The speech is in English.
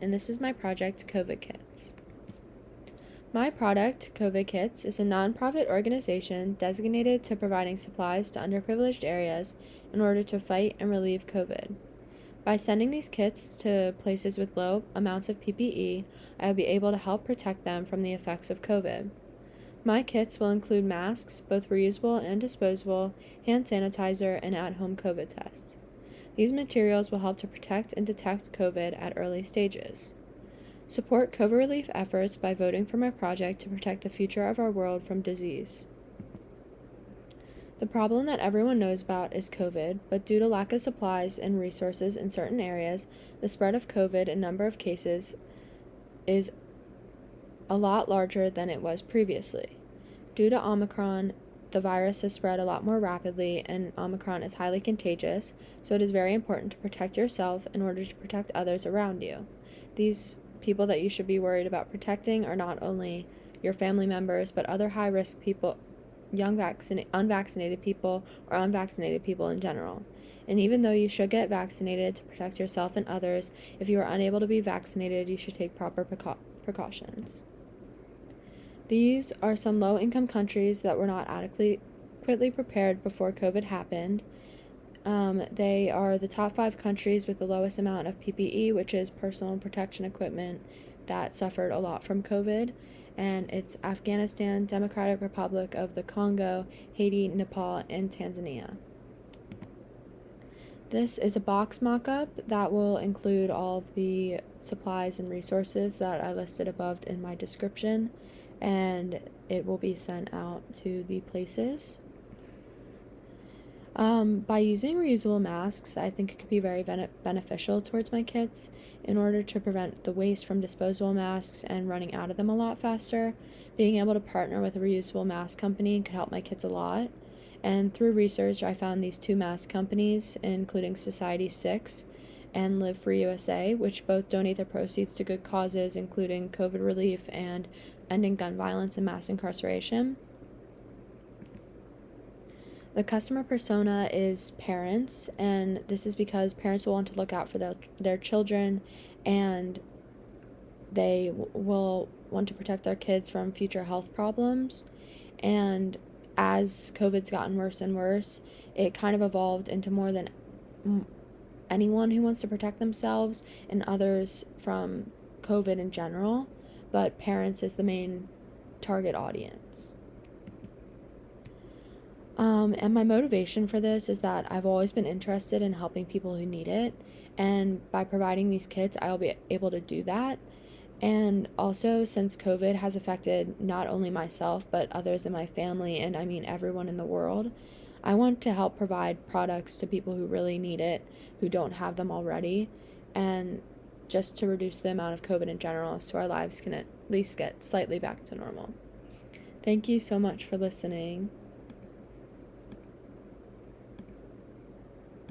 and this is my project, CovidKits. My product, CovidKits, is a nonprofit organization designated to providing supplies to underprivileged areas in order to fight and relieve COVID. By sending these kits to places with low amounts of PPE, I will be able to help protect them from the effects of COVID. My kits will include masks, both reusable and disposable, hand sanitizer, and at-home COVID tests. These materials will help to protect and detect COVID at early stages. Support COVID relief efforts by voting for my project to protect the future of our world from disease. The problem that everyone knows about is COVID, but due to lack of supplies and resources in certain areas, the spread of COVID and number of cases is a lot larger than it was previously. Due to Omicron, the virus has spread a lot more rapidly, and Omicron is highly contagious, so it is very important to protect yourself in order to protect others around you. These people that you should be worried about protecting are not only your family members, but other high-risk people, unvaccinated people, or unvaccinated people in general. And even though you should get vaccinated to protect yourself and others, if you are unable to be vaccinated, you should take proper precautions. These are some low-income countries that were not adequately prepared before COVID happened. They are the top 5 countries with the lowest amount of PPE, which is personal protection equipment, that suffered a lot from COVID. And it's Afghanistan, Democratic Republic of the Congo, Haiti, Nepal, and Tanzania. This is a box mock-up that will include all of the supplies and resources that I listed above in my description, and it will be sent out to the places. By using reusable masks, I think it could be very beneficial towards my kits in order to prevent the waste from disposable masks and running out of them a lot faster. Being able to partner with a reusable mask company could help my kits a lot. And through research, I found these 2 mask companies, including Society6 and Live for USA, which both donate their proceeds to good causes, including COVID relief and ending gun violence and mass incarceration. The customer persona is parents, and this is because parents will want to look out for their children, and they will want to protect their kids from future health problems. And as COVID's gotten worse and worse, it kind of evolved into more than anyone who wants to protect themselves and others from COVID in general, but parents is the main target audience. And my motivation for this is that I've always been interested in helping people who need it, and by providing these kits, I'll be able to do that. And also, since COVID has affected not only myself, but others in my family, and I mean everyone in the world, I want to help provide products to people who really need it, who don't have them already, and just to reduce the amount of COVID in general so our lives can at least get slightly back to normal. Thank you so much for listening.